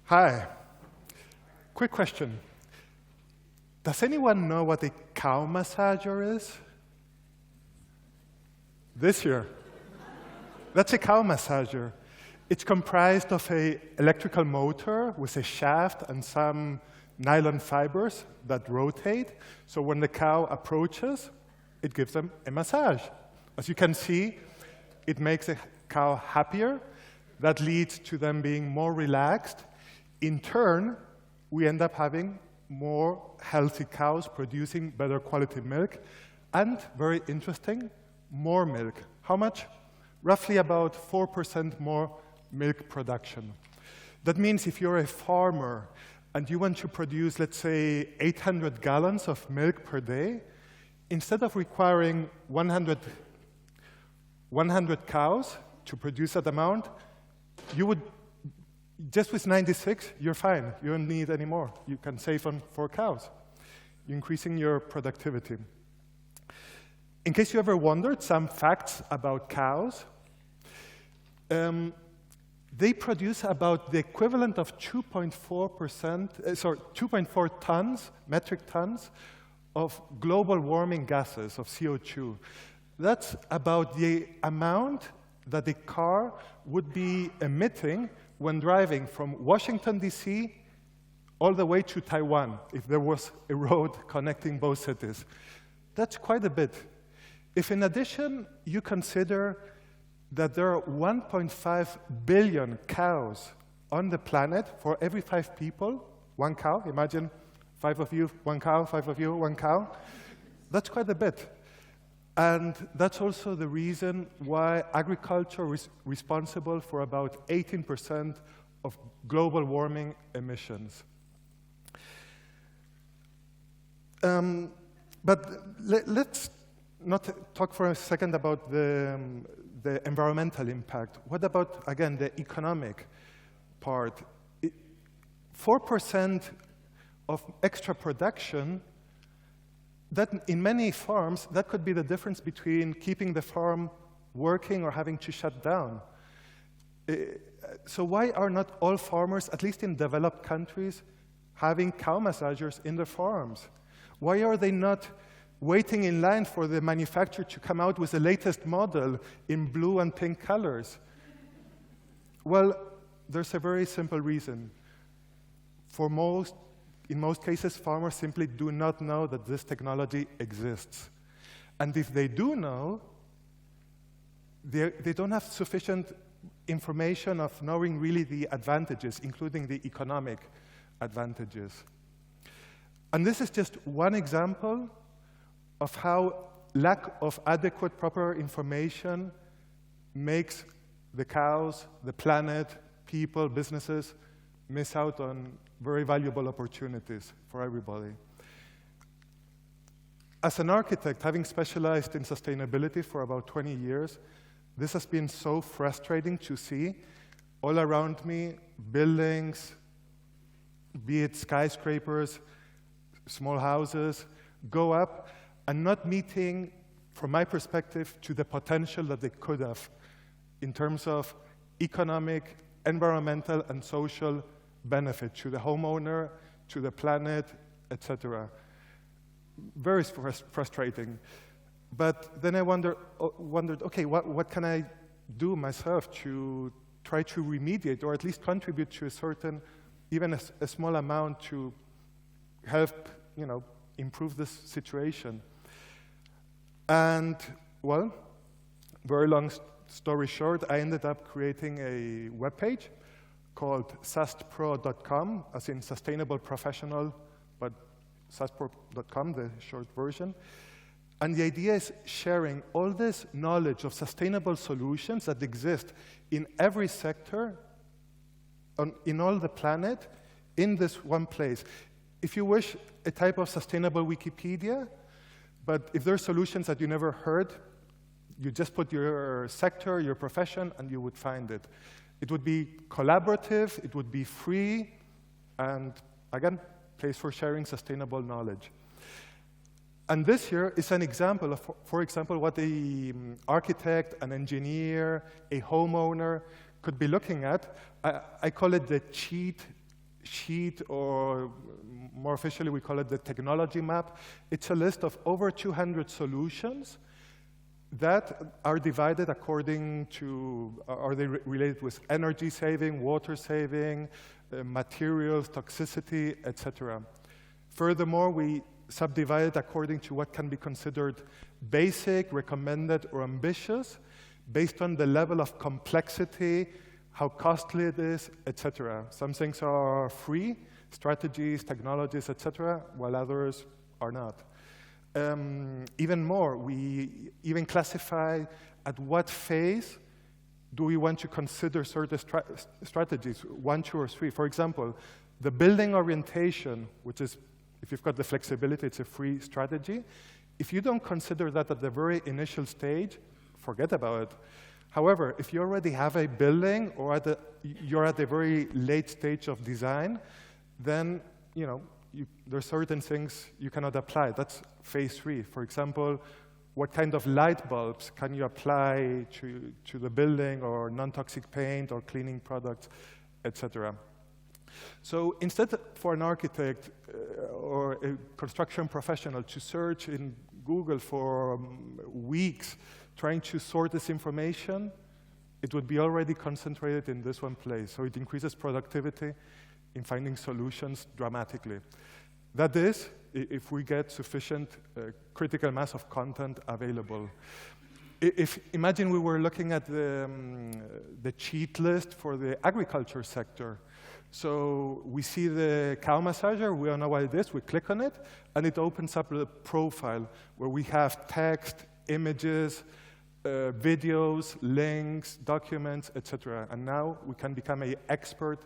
Hi. Quick question. Does anyone know what a cow massager is? This year. That's a cow massager. It's comprised of an electrical motor with a shaft and some nylon fibers that rotate. So when the cow approaches, it gives them a massage. As you can see, it makes a cow happier. That leads to them being more relaxed. In turn, we end up having more healthy cows producing better quality milk. And, very interesting, more milk. How much? Roughly about 4% more milk production. That means if you're a farmer and you want to produce, let's say, 800 gallons of milk per day, instead of requiring 100 cows to produce that amount, you would, just with 96, you're fine. You don't need any more. You can save on 4 cows. You're increasing your productivity. In case you ever wondered, some facts about cows. They produce about the equivalent of 2.4 tons, metric tons, of global warming gases, of CO2. That's about the amount that a car would be emitting when driving from Washington, D.C., all the way to Taiwan, if there was a road connecting both cities. That's quite a bit. If in addition you consider that there are 1.5 billion cows on the planet, for every 5 people, 1 cow, imagine 5 of you, 1 cow, 5 of you, 1 cow, that's quite a bit. And that's also the reason why agriculture is responsible for about 18% of global warming emissions. But let's not talk for a second about the environmental impact. What about, again, the economic part? 4% of extra production, that in many farms, that could be the difference between keeping the farm working or having to shut down. So why are not all farmers, at least in developed countries, having cow massagers in their farms? Why are they not waiting in line for the manufacturer to come out with the latest model in blue and pink colors? Well, there's a very simple reason. In most cases, farmers simply do not know that this technology exists. And if they do know, they don't have sufficient information of knowing really the advantages, including the economic advantages. And this is just one example of how lack of adequate, proper information makes the cows, the planet, people, businesses miss out on very valuable opportunities for everybody. As an architect, having specialized in sustainability for about 20 years, this has been so frustrating to see all around me, buildings, be it skyscrapers, small houses, go up and not meeting, from my perspective, to the potential that they could have in terms of economic, environmental, and social benefit to the homeowner, to the planet, etc. Very frustrating. But then I wondered, okay, what can I do myself to try to remediate or at least contribute to a certain, even a small amount to help, improve this situation? And, well, very long story short, I ended up creating a webpage called sustpro.com, as in sustainable professional, but sustpro.com, the short version. And the idea is sharing all this knowledge of sustainable solutions that exist in every sector, in all the planet, in this one place. If you wish, a type of sustainable Wikipedia, but if there are solutions that you never heard, you just put your sector, your profession, and you would find it. It would be collaborative, it would be free, and again, place for sharing sustainable knowledge. And this here is an example of, for example, what an architect, an engineer, a homeowner could be looking at. I call it the cheat sheet, or more officially we call it the technology map. It's a list of over 200 solutions that are divided according to, are they related with energy saving, water saving, materials, toxicity, etc. Furthermore, we subdivide it according to what can be considered basic, recommended, or ambitious, based on the level of complexity, how costly it is, etc. Some things are free, strategies, technologies, etc., while others are not. Even more, we even classify at what phase do we want to consider certain strategies, 1, 2, or 3. For example, the building orientation, which is, if you've got the flexibility, it's a free strategy. If you don't consider that at the very initial stage, forget about it. However, if you already have a building or you're at a very late stage of design, then there are certain things you cannot apply. That's phase 3. For example, what kind of light bulbs can you apply to the building, or non-toxic paint, or cleaning products, etc. So instead for an architect or a construction professional to search in Google for weeks trying to sort this information, it would be already concentrated in this one place. So it increases productivity in finding solutions dramatically. That is, if we get sufficient critical mass of content available. Imagine we were looking at the cheat list for the agriculture sector. So we see the cow massager, we don't know what it is, we click on it, and it opens up a profile where we have text, images, videos, links, documents, etc. And now we can become an expert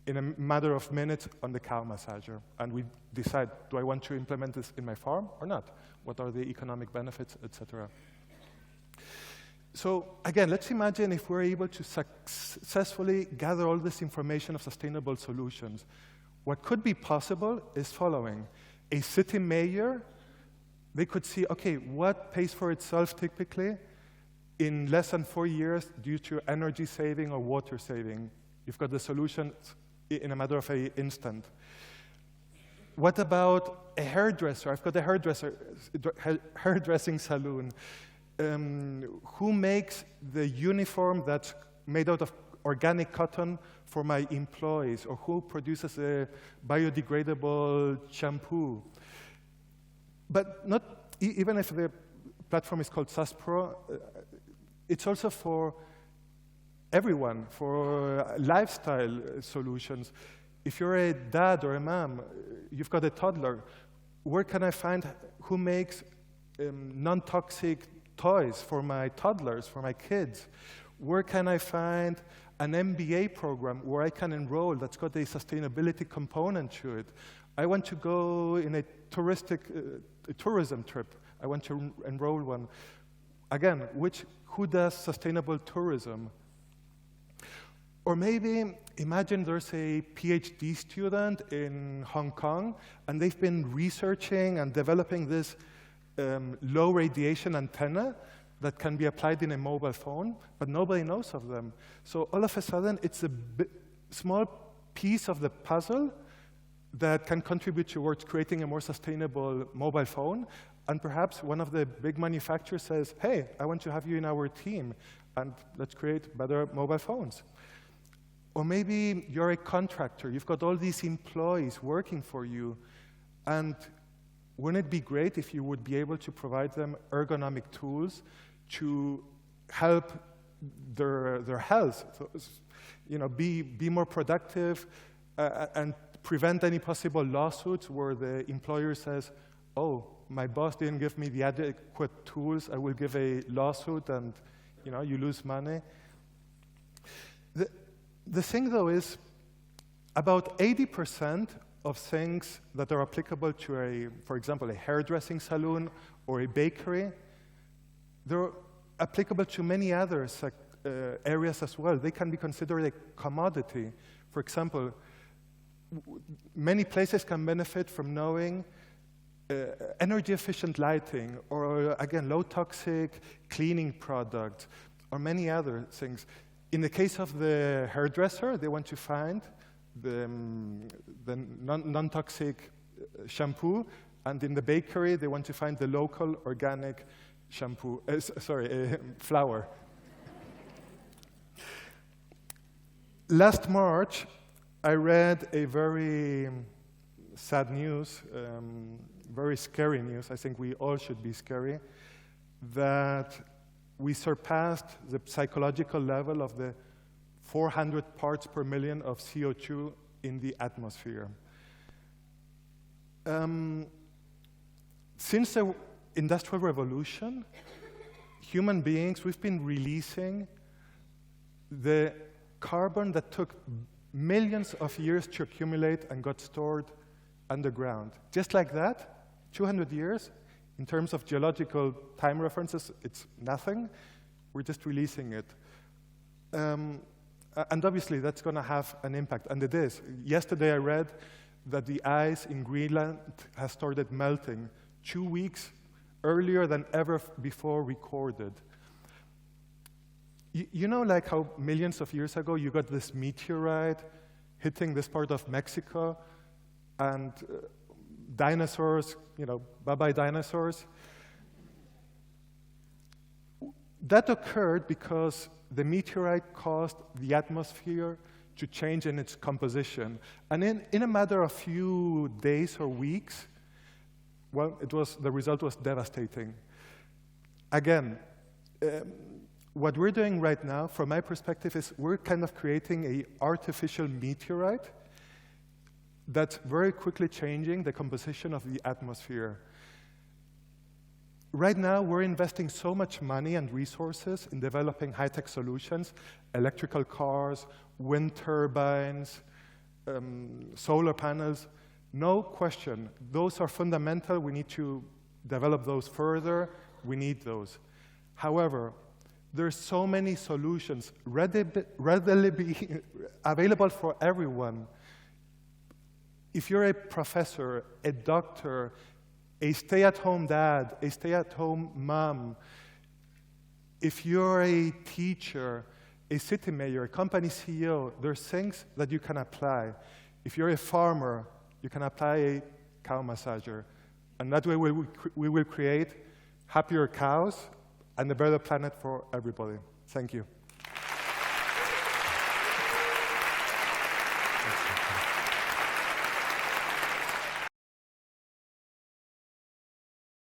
in a matter of minutes on the cow massager. And we decide, do I want to implement this in my farm or not? What are the economic benefits, etc. So again, let's imagine if we're able to successfully gather all this information of sustainable solutions. What could be possible is following. A city mayor, they could see, okay, what pays for itself typically in less than 4 years due to energy saving or water saving. You've got the solution in a matter of an instant. What about a hairdresser? I've got a hairdressing salon. Who makes the uniform that's made out of organic cotton for my employees? Or who produces a biodegradable shampoo? But not even if the platform is called SAS Pro, it's also for everyone, for lifestyle solutions. If you're a dad or a mom, you've got a toddler, where can I find who makes non-toxic toys for my toddlers, for my kids? Where can I find an MBA program where I can enroll that's got a sustainability component to it? I want to go in a tourism trip. I want to enroll one. Again, who does sustainable tourism? Or maybe imagine there's a PhD student in Hong Kong, and they've been researching and developing this low radiation antenna that can be applied in a mobile phone, but nobody knows of them. So all of a sudden, it's a small piece of the puzzle that can contribute towards creating a more sustainable mobile phone. And perhaps one of the big manufacturers says, hey, I want to have you in our team, and let's create better mobile phones. Or maybe you're a contractor. You've got all these employees working for you, and wouldn't it be great if you would be able to provide them ergonomic tools to help their health, so, be more productive and prevent any possible lawsuits where the employer says, oh, my boss didn't give me the adequate tools, I will give a lawsuit, and you lose money. The thing, though, is about 80% of things that are applicable to, for example, a hairdressing salon or a bakery, they're applicable to many other areas as well. They can be considered a commodity. For example, many places can benefit from knowing energy-efficient lighting, or again, low-toxic cleaning products, or many other things. In the case of the hairdresser, they want to find non-toxic shampoo, and in the bakery they want to find the local organic shampoo, flour. Last March, I read a very sad news, very scary news. I think we all should be scary, that we surpassed the psychological level of the 400 parts per million of CO2 in the atmosphere. Since the Industrial Revolution, human beings, we've been releasing the carbon that took millions of years to accumulate and got stored underground. Just like that, 200 years, in terms of geological time references, it's nothing. We're just releasing it. And obviously, that's going to have an impact, and it is. Yesterday, I read that the ice in Greenland has started melting 2 weeks earlier than ever before recorded. You know, like how millions of years ago you got this meteorite hitting this part of Mexico, and dinosaurs, you know, bye-bye dinosaurs? That occurred because the meteorite caused the atmosphere to change in its composition. And in a matter of few days or weeks, well, the result was devastating. Again, what we're doing right now, from my perspective, is we're kind of creating an artificial meteorite that's very quickly changing the composition of the atmosphere. Right now, we're investing so much money and resources in developing high-tech solutions, electrical cars, wind turbines, solar panels. No question, those are fundamental. We need to develop those further. We need those. However, there's so many solutions readily available for everyone. If you're a professor, a doctor, a stay-at-home dad, a stay-at-home mom, if you're a teacher, a city mayor, a company CEO, there's things that you can apply. If you're a farmer, you can apply a cow massager. And that way we will create happier cows and a better planet for everybody. Thank you.